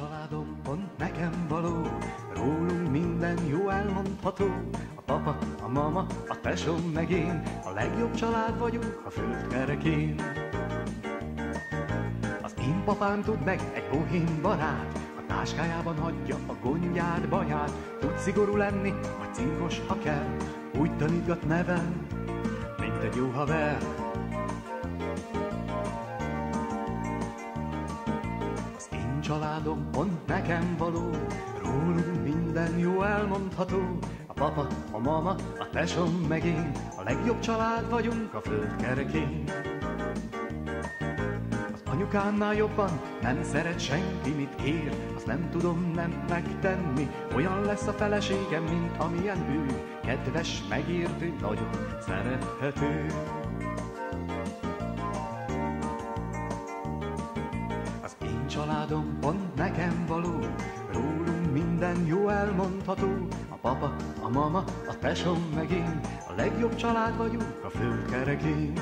családom pont nekem való, rólunk minden jó elmondható. A papa, a mama, a tesóm meg én, a legjobb család vagyunk a földkerekén. Az én papám tud meg egy bohém barát, a táskájában hagyja a gondját, baját. Tud szigorú lenni, vagy cinkos, ha kell, úgy tanítgat, nevel, mint egy jó haver. Az én családom pont nekem való, rólunk minden jó elmondható. A papa, a mama, a tesóm meg én, a legjobb család vagyunk a földkerekén. Az anyukámnál jobban nem szeret senki, mit kér, azt nem tudom nem megtenni. Olyan lesz a feleségem, mint amilyen ő, kedves, megértő, nagyon szerethető. Az én családom pont nekem való, rólunk minden jó elmondható. A papa, a mama, a tesóm meg én, a legjobb család vagyunk a földkerekén.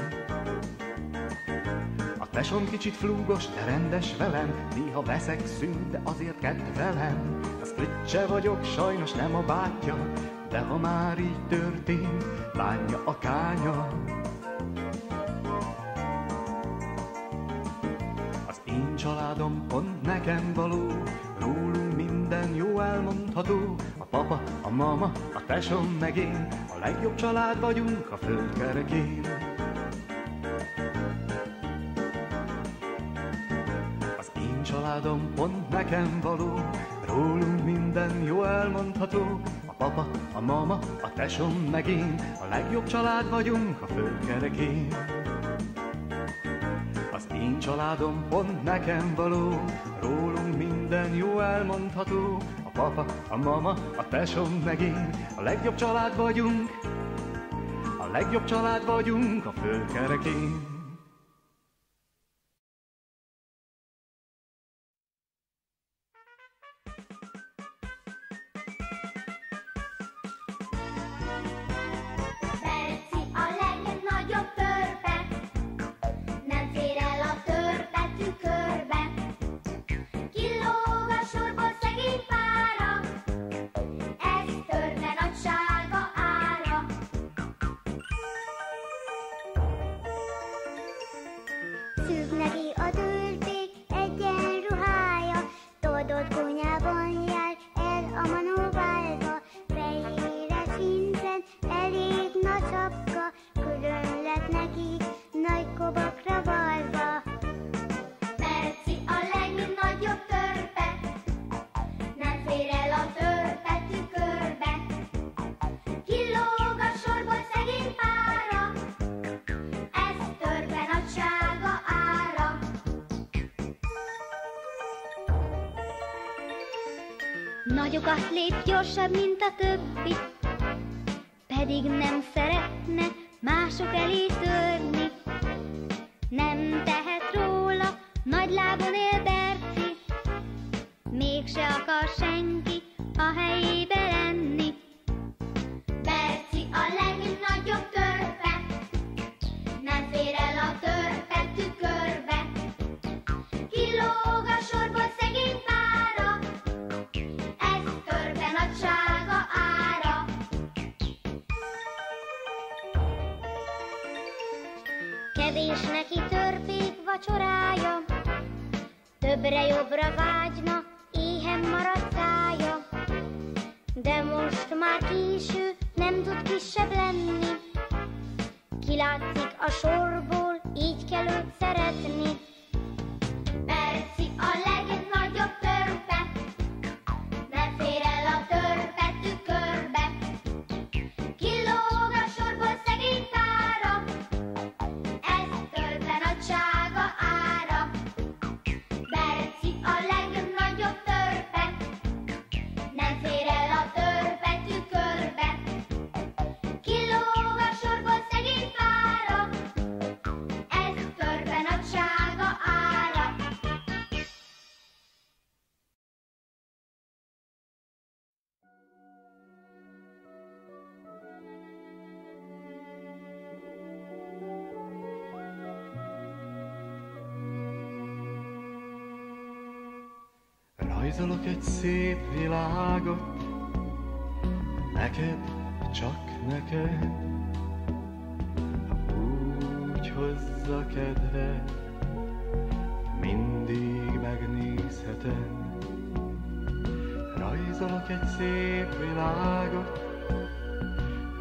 A tesóm kicsit flúgos, de rendes velem, néha veszekszünk, de azért kedvelem. Az öccse vagyok, sajnos nem a bátyja, de ha már így történt, bánja a kánya. Az én családom pont nekem való, rólunk minden jó elmondható. A papa, a mama, a tesóm meg én, a legjobb család vagyunk a földkerekén. Az én családom pont nekem való, rólunk minden jó elmondható. A papa, a mama, a tesóm meg én, a legjobb család vagyunk a földkerekén. Az én családom pont nekem való, rólunk minden jó elmondható. A papa, a mama, a tesóm meg én, a legjobb család vagyunk, a legjobb család vagyunk a földkerekén. Nagyokat lép gyorsabb, mint a többi, pedig nem szeretne mások elé törni. Nem tehet róla, nagy lábon él Berci, mégse akar senki a helyébe lenni. Berci a legnagyobb törpe, nem fér el a törpe tükörbe. Kilóg a sorból szegény pára, ez törpe nagysága ára. Kevés neki törpék vacsorája, többre jobbra vágyna, éhen maradt szája. De most már késő, nem tud kisebb lenni, kilátszik a sorból, így kell őt szeretni. Berci a legnagyobb törpe, nem fér el a törpe tükörbe. Kilóg a sorból szegény pára, ez törpe nagysága ára. Berci a legnagyobb törpe, nem fér el a törpe tükörbe. Kilóg a sorból szegény pára, ez törpe nagysága Rajzolok egy szép világot, neked, csak neked, úgy hozza kedved, mindig megnézheted. Rajzolok egy szép világot,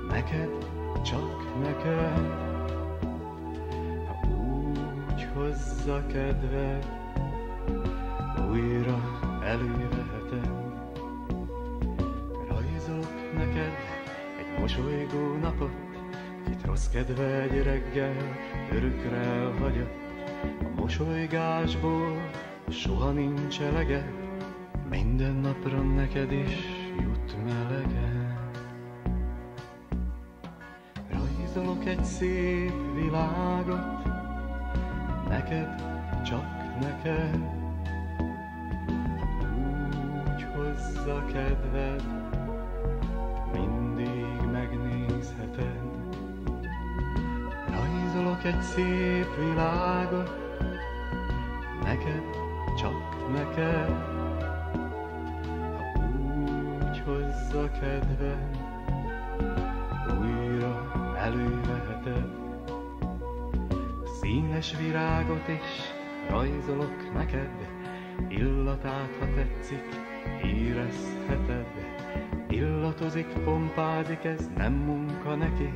neked, csak neked, úgy hozza kedved, újra előveheted. Rajzolok neked egy mosolygó napot, kit rossz kedve egy reggel örökre elhagyott. A mosolygásból soha nincs elege, minden napra neked is jut melege. Rajzolok egy szép világot, neked, csak neked, úgy hozza kedved, mindig megnézheted. Rajzolok egy szép világot, neked, csak neked, úgy hozza kedved, újra előveheted. Színes virágot is rajzolok neked, illatát, ha tetszik, érezheted. Illatozik, pompázik, ez nem munka neki,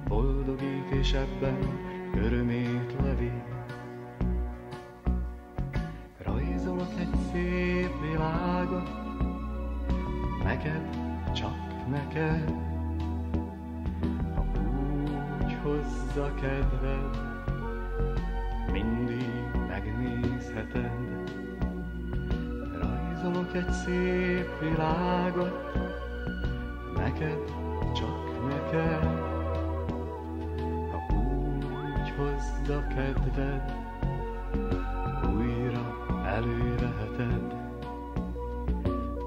boldogít és ebben örömét levi. Rajzolok egy szép világot, neked, csak neked, ha úgy hozza kedved, mindig megnézheted. Rajzolok egy szép világot, neked, csak neked, ha úgy hozza kedved, újra előveheted.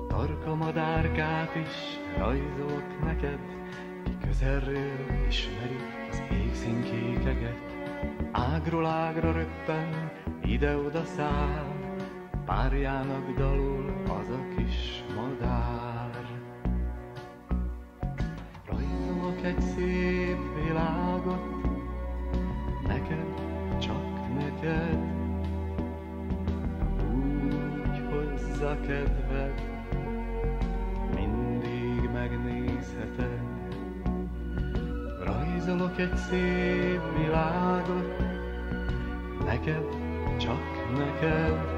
Tarka madárkát is rajzolok neked, ki közelről ismeri az égszínkékeget. Ágról ágra röppen, ide-oda száll, párjának dalul az a kis madár. Rajzolok egy szép világot, neked, csak neked, úgy hozza kedved, mindig megnézheted. Rajzolok egy szép világot, neked, csak neked,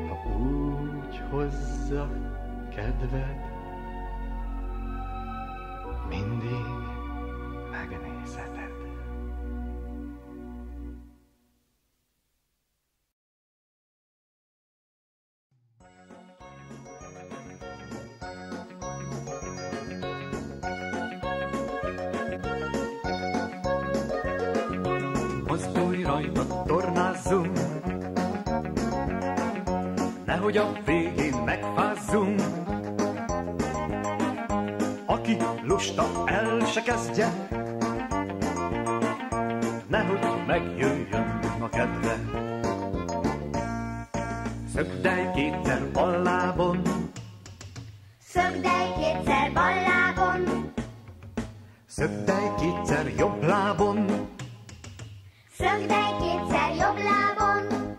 ha úgy hozza kedved, mindig megnézheted. Mozdulj rajta, tornázzunk, nehogy a végén megfázzunk. Aki lusta, el se kezdje, nehogy megjöjjön a kedve. Szögdelj kétszer bal lábon, Szögdelj kétszer bal lábon, szögdelj kétszer jobb lábon, szögdelj kétszer jobb lábon,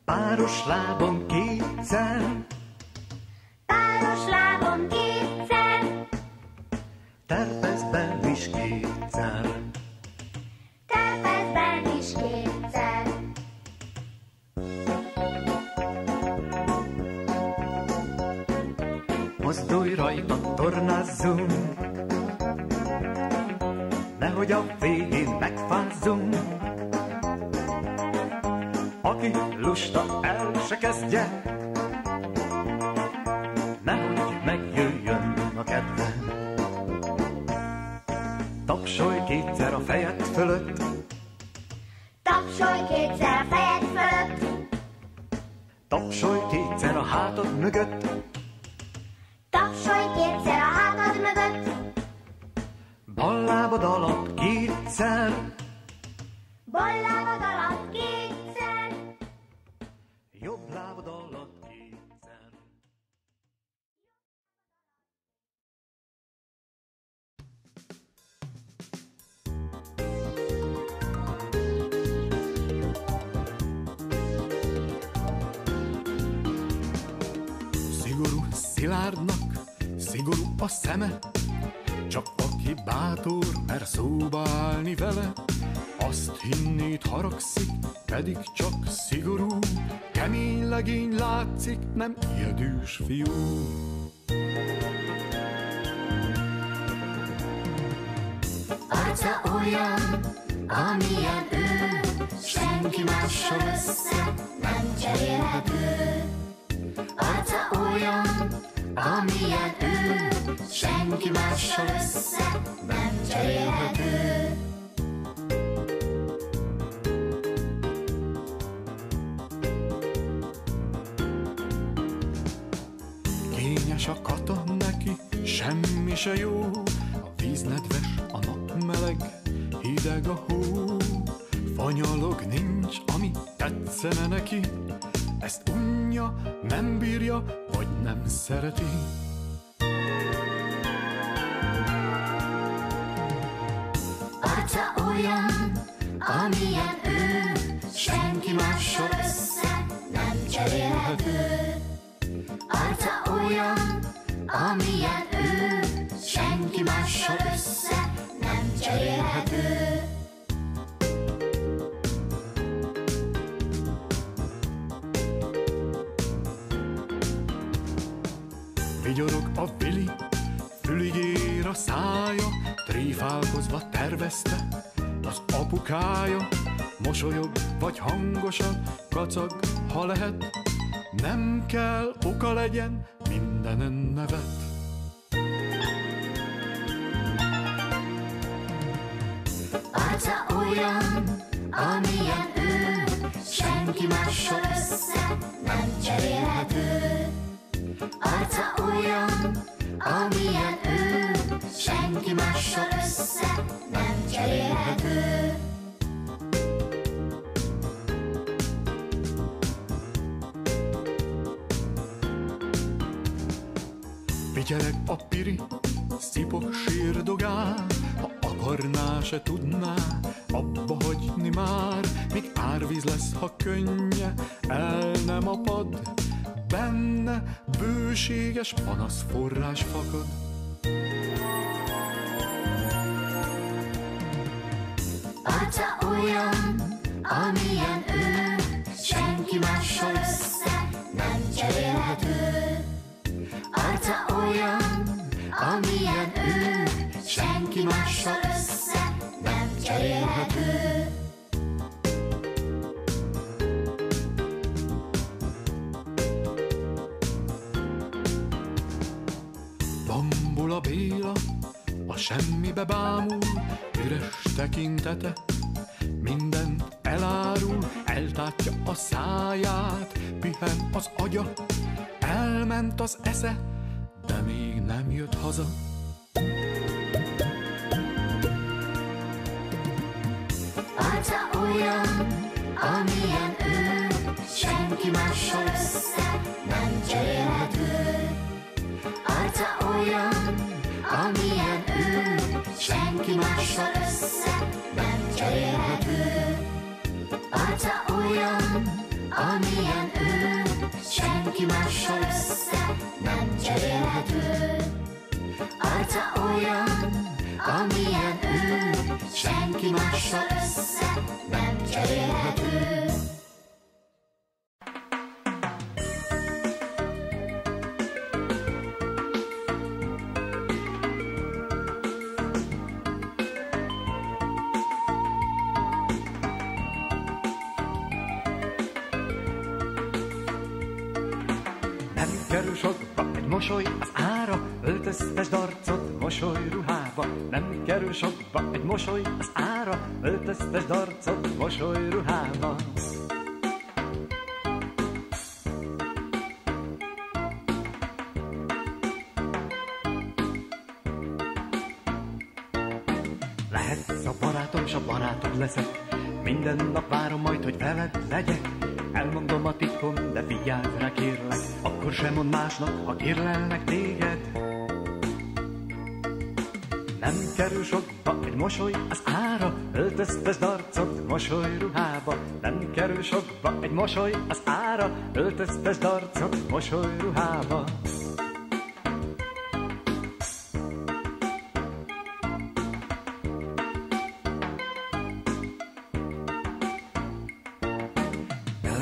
páros lábon kétszer, páros lábon kétszer, terpezben is kétszer. terpezben is kétszer. Mozdulj rajta, tornázzunk, nehogy a végén megfázzunk. Aki lusta, el se kezdje, nehogy megjöjjön a kedve. Tapsolj kétszer a fejed fölött, Tapsolj kétszer a fejed fölött, tapsolj kétszer a hátad mögött, tapsolj kétszer a hátad mögött, bal lábad alatt kétszer, bal lábad alatt kétszer, jobb lábad alatt Szilárdnak szigorú a szeme, csak aki bátor mer szóba állni vele. Azt hinnéd haragszik, pedig csak szigorú, kemény legény látszik, nem ijedős fiú. Arca olyan, amilyen ő, senki mással össze nem cserélhető. Arca olyan, amilyen ő, senki mással össze nem cserélhető. Kényes a kata neki, semmi se jó, a víz nedves, a nap meleg, hideg a hó. Fanyalog nincs, ami tetszene neki, ezt unja, nem bírja, vagy nem szereti. Arca olyan, amilyen ő, senki mással össze nem cserélhető. Arca olyan, amilyen ő, senki mással össze nem cserélhető. Vigyorog a Vili, fülig ér a szája, tréfálkozva tervezte az apukája. Mosolyog vagy hangosan, kacag, ha lehet, nem kell oka legyen, mindenen nevet. Arca olyan, amilyen ő, senki mással össze nem cserélhető. Arca olyan, amilyen ő, senki mással össze nem cserélhető. Vigyereg a Piri, szipog sírdogál, ha akarná, se tudná abba hagyni már, míg árvíz lesz, ha könnye el nem apad, benne bőséges panaszforrás fakad. Arca olyan, amilyen ő, senki mással össze nem cserélhető. Arca olyan, amilyen ő, senki mással össze nem cserélhető. Bambul a Béla, a semmibe bámul, üres tekintete mindent elárul, eltátja a száját, pihen az agya, elment az esze, de még nem jött haza. Arca olyan, amilyen ő, senki mással össze nem cserélhető. Arca olyan, amilyen ő, senki mással össze nem cserélhető. Arca olyan, amilyen ő, senki mással össze nem cserélhető. Arca olyan, amilyen ő, senki mással össze nem cserélhető. Kerül sokba egy mosoly az ára, öltöztes darcot mosolyruhába. Nem kerül sokba egy mosoly az ára, öltöztes darcot mosolyruhába. Lehetsz a barátom, s a barátod leszek, minden nap várom majd, hogy veled legyek. Elmondom a titkom, de vigyázz rá kérlek, akkor sem mond másnak, ha kérlelnek téged. Nem kerül sokba egy mosoly az ára, öltöztes darcot mosolyruhába. Nem kerül sokba egy mosoly az ára, öltöztes darcot mosolyruhába.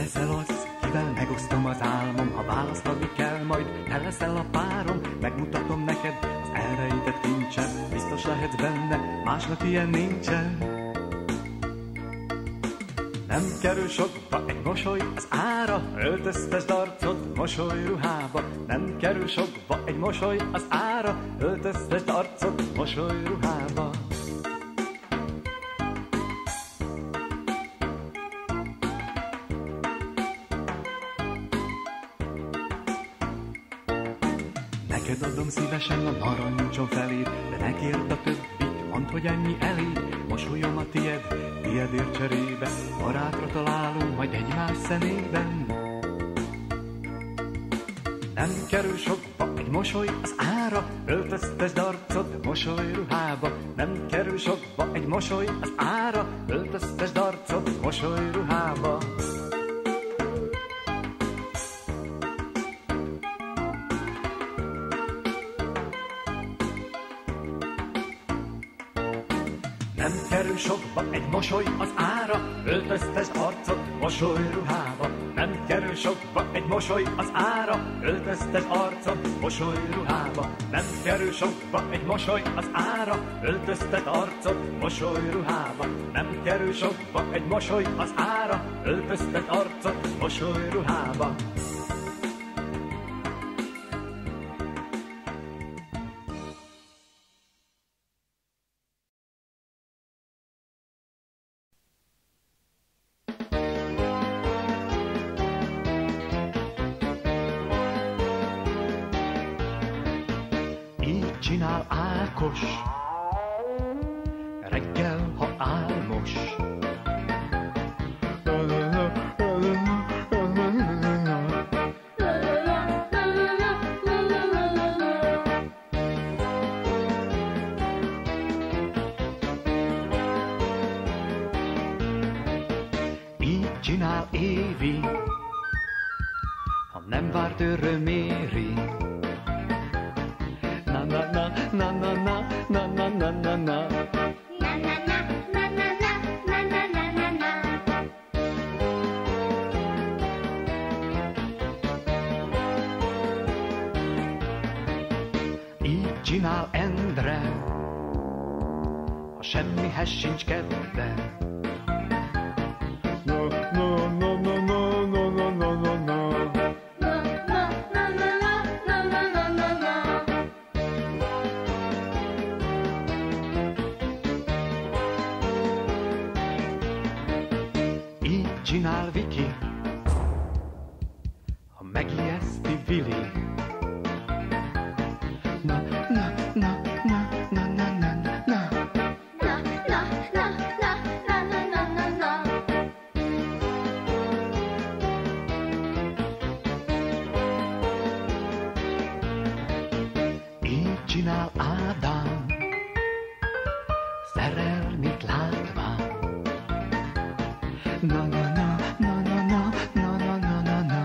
leszel az, kivel megosztom az álmom, ha választani kell, majd te leszel a párom, megmutatom neked az elrejtett kincsen, biztos lehetsz benne, másnak ilyen nincsen. Nem kerül sokba egy mosoly az ára, öltöztes arcod mosolyruhába. Nem kerül sokba egy mosoly az ára, öltöztes arcod mosolyruhába. Neked adom szívesen a narancsom felét, de ne kérd a többit, mondd, hogy ennyi elég. Mosolyom a tied, tiedért cserébe, barátra találunk majd egymás szemében. Nem kerül sokba egy mosoly az ára, öltöztesd arcod mosolyruhába. Nem kerül sokba egy mosoly az ára, öltöztesd arcod mosolyruhába. Nem kerül sokba egy mosoly az ára, öltöztesd arcod mosolyruhába. Nem kerül sokba egy mosoly az ára, öltöztesd arcod mosolyruhába. Nem kerül sokba egy mosoly az ára, öltöztesd arcod mosolyruhába. Nem kerül sokba egy mosoly az ára, öltöztesd arcod mosolyruhába. Csinál Ákos, reggel, ha álmos. Így csinál Évi, ha nem várt öröméri. Na na na na na na na na na na. Így csinál Endre, ha semmihez sincs kedve. No no no no no no no no no no. Csinál Viki, ha megijeszti Vili. Na, na, na, na, na, na, na, na, na. Na, na, na, na, na, na, na, na, na. Így csinál Ádám, szerelmét látván. Na, na, na, na, na, na, na, na, na, na, na.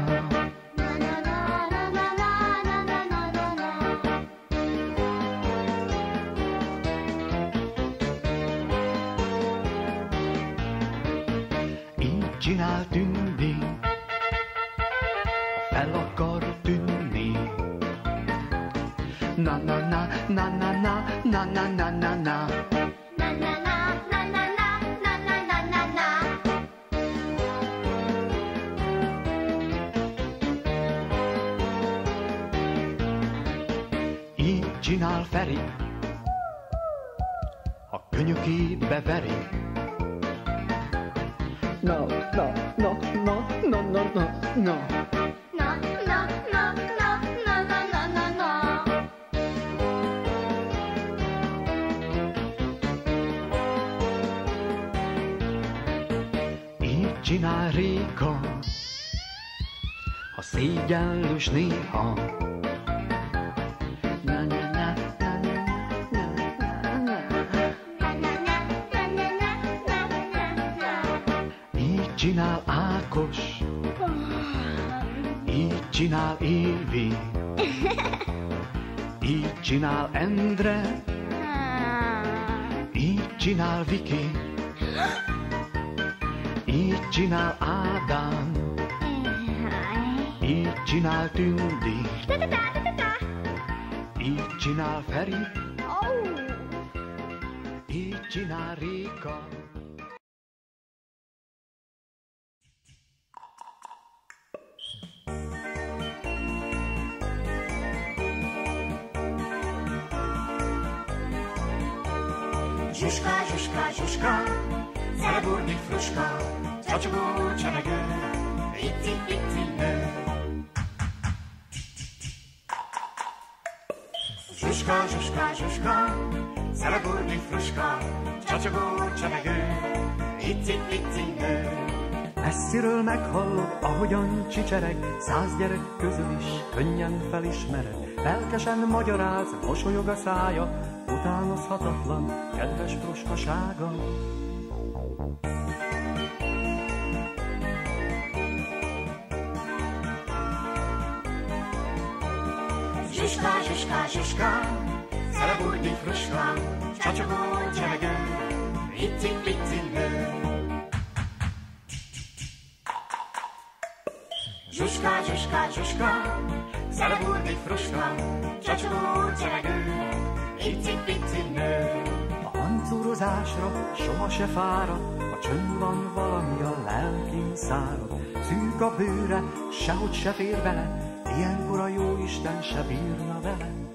Így csinál Tündi, ha fel akar tűnni. Na, na, na, na, na, na, na, na, na, na, na. Csinál Feri, ha könyökébe veri. Na, na, na, na, na, na, na, na. Na, na, na, na, na, na, na, na, na. Így csinál Réka, ha szégyenlős néha. Csinál Ákos, így csinál Évi, így csinál Endre, így csinál Viki, így csinál Ádám, Így csinál Tündi, így csinál Feri, így csinál Réka. Zsuska, zsuska, zsuska, szeleburni fruska, csacsogó csemegő, icipici nő. Zsuska, zsuska, zsuska, szeleburni fruska, csacsogó csemegő, icipici nő. Messziről meghallod, ahogyan csicsereg, 100 gyerek közül is könnyen felismered. Lelkesen magyaráz, mosolyog a szája, utánozhatatlan, kedves fruskasága. Zsuska, zsuska, zsuska, szeleburni fruska, csacsogó csemegő, icipici nő. Zsuska, zsuska, zsuska, szeleburni fruska, csacsogó csemegő, icipici nő. A hancúrozásra soha se fárad, a csönd van valami a lelkin szárad. Szűk a bőre, sehogy se fér bele, ilyenkor a jóisten se bírna vele.